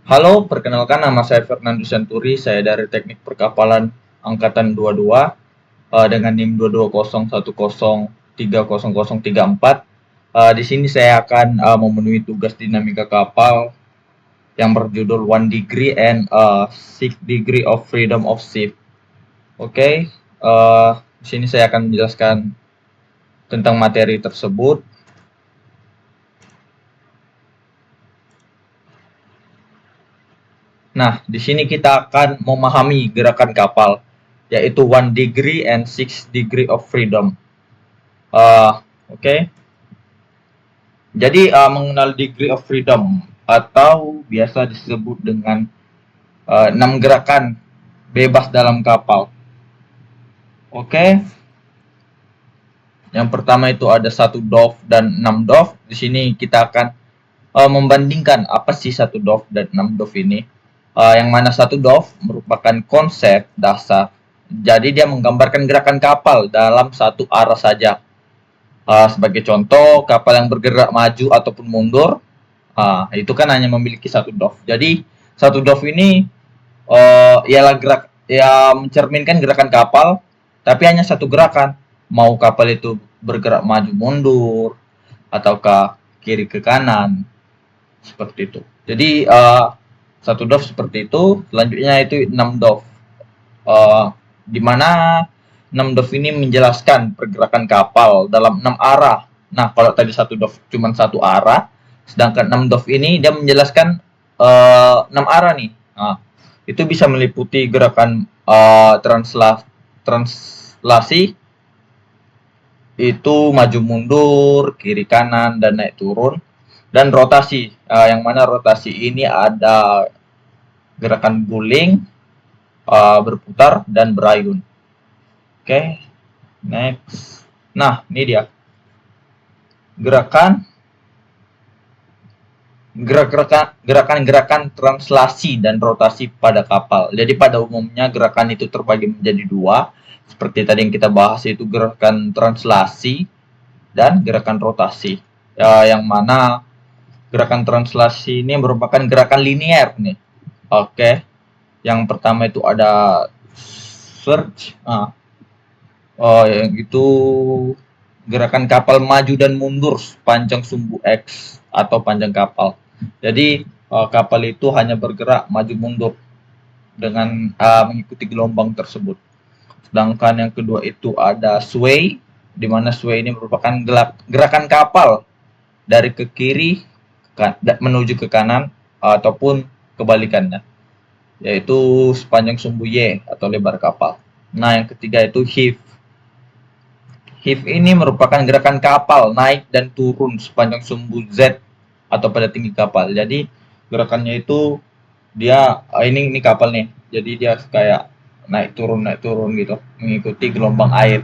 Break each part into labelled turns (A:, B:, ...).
A: Halo, perkenalkan nama saya Fernando Santuri. Saya dari Teknik Perkapalan Angkatan 22 dengan NIM 22010300034. Di sini saya akan memenuhi tugas dinamika kapal yang berjudul One Degree and Six Degree of Freedom of Ship. Oke, di sini saya akan menjelaskan tentang materi tersebut. Nah, di sini kita akan memahami gerakan kapal, yaitu One Degree and Six Degree of Freedom. Oke. Jadi mengenal degree of freedom atau biasa disebut dengan 6 gerakan bebas dalam kapal. Oke. Yang pertama itu ada 1 DOF dan 6 DOF. Di sini kita akan membandingkan apa sih 1 DOF dan 6 DOF ini. Yang mana 1 DOF merupakan konsep dasar. Jadi dia menggambarkan gerakan kapal dalam satu arah saja. Sebagai contoh, kapal yang bergerak maju ataupun mundur, itu kan hanya memiliki 1 DOF. Jadi 1 DOF ini ialah mencerminkan gerakan kapal, tapi hanya satu gerakan. Mau kapal itu bergerak maju mundur ataukah kiri ke kanan, seperti itu. Jadi 1 DOF seperti itu. Selanjutnya itu 6 DOF, di mana 6 DOF ini menjelaskan pergerakan kapal dalam 6 arah. Nah, kalau tadi 1 DOF cuma satu arah, sedangkan 6 DOF ini dia menjelaskan 6 arah nih. Nah, itu bisa meliputi gerakan translasi, itu maju mundur, kiri kanan, dan naik turun. Dan rotasi, yang mana rotasi ini ada gerakan guling, berputar, dan berayun. Oke, next. Nah, ini dia gerakan-gerakan translasi dan rotasi pada kapal. Jadi pada umumnya gerakan itu terbagi menjadi 2. Seperti tadi yang kita bahas, yaitu gerakan translasi dan gerakan rotasi. Yang mana gerakan translasi ini merupakan gerakan linear nih. Oke. Yang pertama itu ada surge. Yang itu gerakan kapal maju dan mundur sepanjang sumbu X atau panjang kapal. Jadi kapal itu hanya bergerak maju mundur dengan mengikuti gelombang tersebut. Sedangkan yang kedua itu ada sway, di mana sway ini merupakan gerakan kapal dari ke kiri menuju ke kanan ataupun kebalikannya, yaitu sepanjang sumbu Y atau lebar kapal. Nah, yang ketiga itu heave. Heave ini merupakan gerakan kapal naik dan turun sepanjang sumbu Z atau pada tinggi kapal. Jadi gerakannya itu dia ini kapal nih. Jadi dia kayak naik turun gitu, mengikuti gelombang air.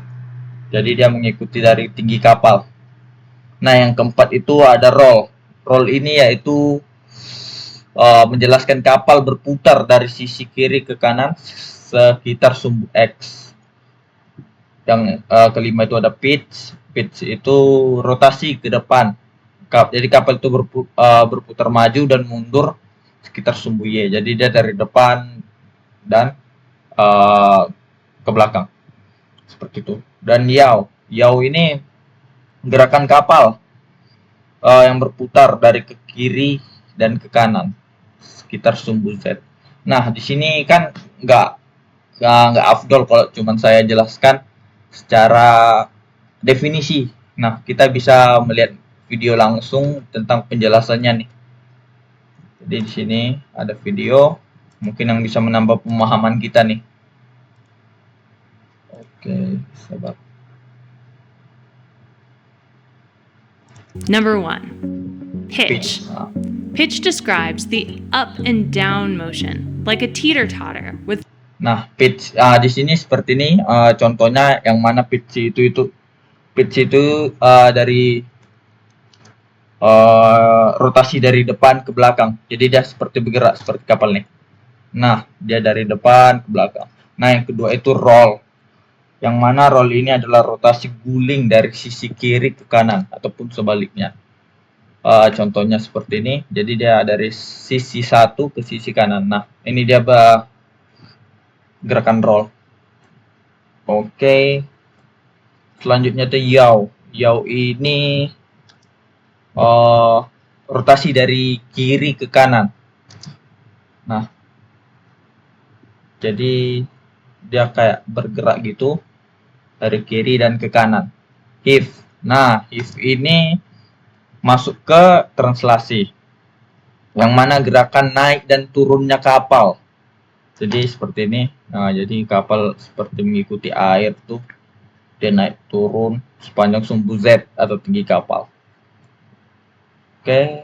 A: Jadi dia mengikuti dari tinggi kapal. Nah, yang keempat itu ada roll. Roll ini yaitu menjelaskan kapal berputar dari sisi kiri ke kanan sekitar sumbu X. Yang kelima itu ada pitch. Pitch itu rotasi ke depan. Jadi kapal itu berputar maju dan mundur sekitar sumbu Y. Jadi dia dari depan dan ke belakang. Seperti itu. Dan yaw. Yaw ini gerakan kapal yang berputar dari ke kiri dan ke kanan sekitar sumbu Z. Nah, di sini kan nggak afdol kalau cuma saya jelaskan secara definisi. Nah, kita bisa melihat video langsung tentang penjelasannya nih. Jadi di sini ada video mungkin yang bisa menambah pemahaman kita nih. Oke, sabar.
B: Number 1. Pitch. Pitch describes the up and down motion, like a teeter-totter with.
A: Nah, pitch di sini seperti ini contohnya, yang mana pitch itu dari rotasi dari depan ke belakang. Jadi dia seperti bergerak seperti kapal nih. Nah, dia dari depan ke belakang. Nah, yang kedua itu roll. Yang mana roll ini adalah rotasi guling dari sisi kiri ke kanan ataupun sebaliknya. Contohnya seperti ini. Jadi dia dari sisi satu ke sisi kanan. Nah, ini dia gerakan roll. Oke. Selanjutnya tuh yaw. Yaw ini rotasi dari kiri ke kanan. Nah, jadi dia kayak bergerak gitu dari kiri dan ke kanan. Heave. Nah, heave ini masuk ke translasi, yang mana gerakan naik dan turunnya kapal. Jadi seperti ini. Nah, jadi kapal seperti mengikuti air tuh, dia naik turun sepanjang sumbu Z atau tinggi kapal. Oke,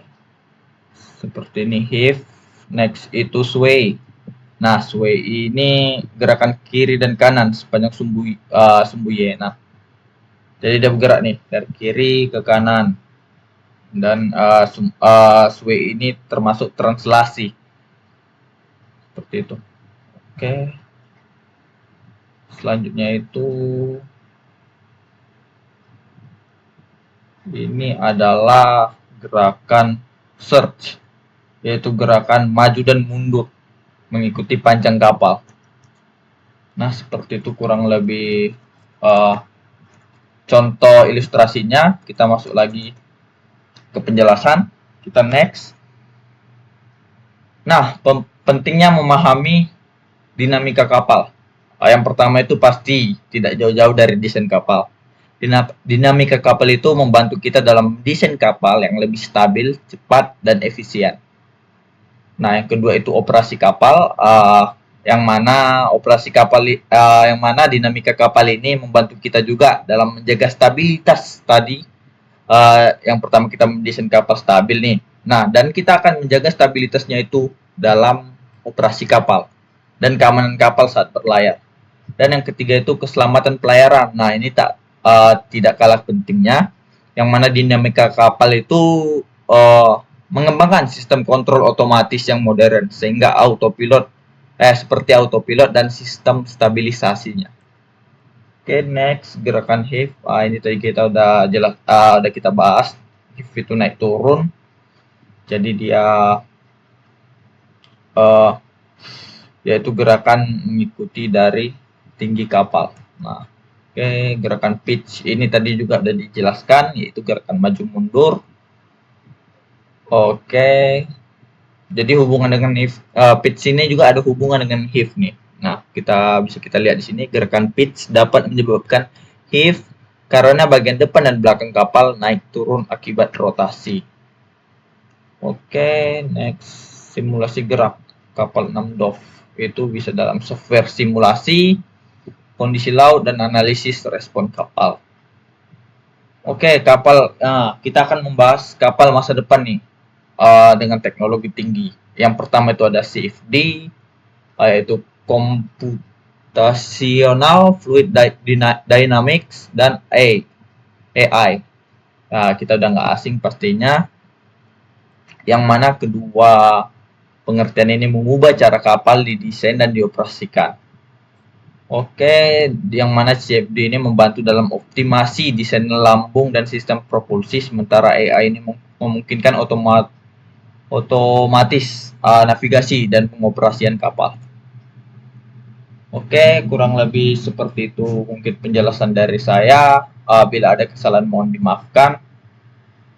A: seperti ini heave. Next itu sway. Nah, sway ini gerakan kiri dan kanan sepanjang sumbu Y. Nah, jadi dia bergerak nih dari kiri ke kanan. Dan sway ini termasuk translasi. Seperti itu. Oke. Selanjutnya itu ini adalah gerakan surge, yaitu gerakan maju dan mundur mengikuti panjang kapal. Nah, seperti itu kurang lebih contoh ilustrasinya. Kita masuk lagi ke penjelasan. Kita next. Nah, pentingnya memahami dinamika kapal. Yang pertama itu pasti tidak jauh-jauh dari desain kapal. Dinamika kapal itu membantu kita dalam desain kapal yang lebih stabil, cepat, dan efisien. Nah, yang kedua itu operasi kapal, yang mana dinamika kapal ini membantu kita juga dalam menjaga stabilitas tadi. Yang pertama kita mendesain kapal stabil nih. Nah, dan kita akan menjaga stabilitasnya itu dalam operasi kapal dan keamanan kapal saat berlayar. Dan yang ketiga itu keselamatan pelayaran. Nah, ini tidak kalah pentingnya, yang mana dinamika kapal itu mengembangkan sistem kontrol otomatis yang modern sehingga seperti autopilot dan sistem stabilisasinya. Oke, next gerakan heave. Ini tadi kita udah kita bahas. Heave itu naik turun. Jadi dia yaitu gerakan mengikuti dari tinggi kapal. Nah, oke, gerakan pitch ini tadi juga sudah dijelaskan, yaitu gerakan maju mundur. Oke, jadi hubungan dengan pitch ini juga ada hubungan dengan heave nih. Nah, bisa kita lihat di sini, gerakan pitch dapat menyebabkan heave karena bagian depan dan belakang kapal naik turun akibat rotasi. Oke, next, simulasi gerak kapal 6 DOF. Itu bisa dalam software simulasi, kondisi laut, dan analisis respon kapal. Oke, kapal. Nah, kita akan membahas kapal masa depan nih dengan teknologi tinggi. Yang pertama itu ada CFD, yaitu Computational Fluid Dynamics, dan AI. Nah, kita udah nggak asing pastinya. Yang mana kedua pengertian ini mengubah cara kapal didesain dan dioperasikan. Oke, yang mana CFD ini membantu dalam optimasi desain lambung dan sistem propulsi, sementara AI ini memungkinkan otomatis navigasi dan pengoperasian kapal. Oke, kurang lebih seperti itu mungkin penjelasan dari saya. Bila ada kesalahan mohon dimaafkan.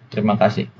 A: Terima kasih.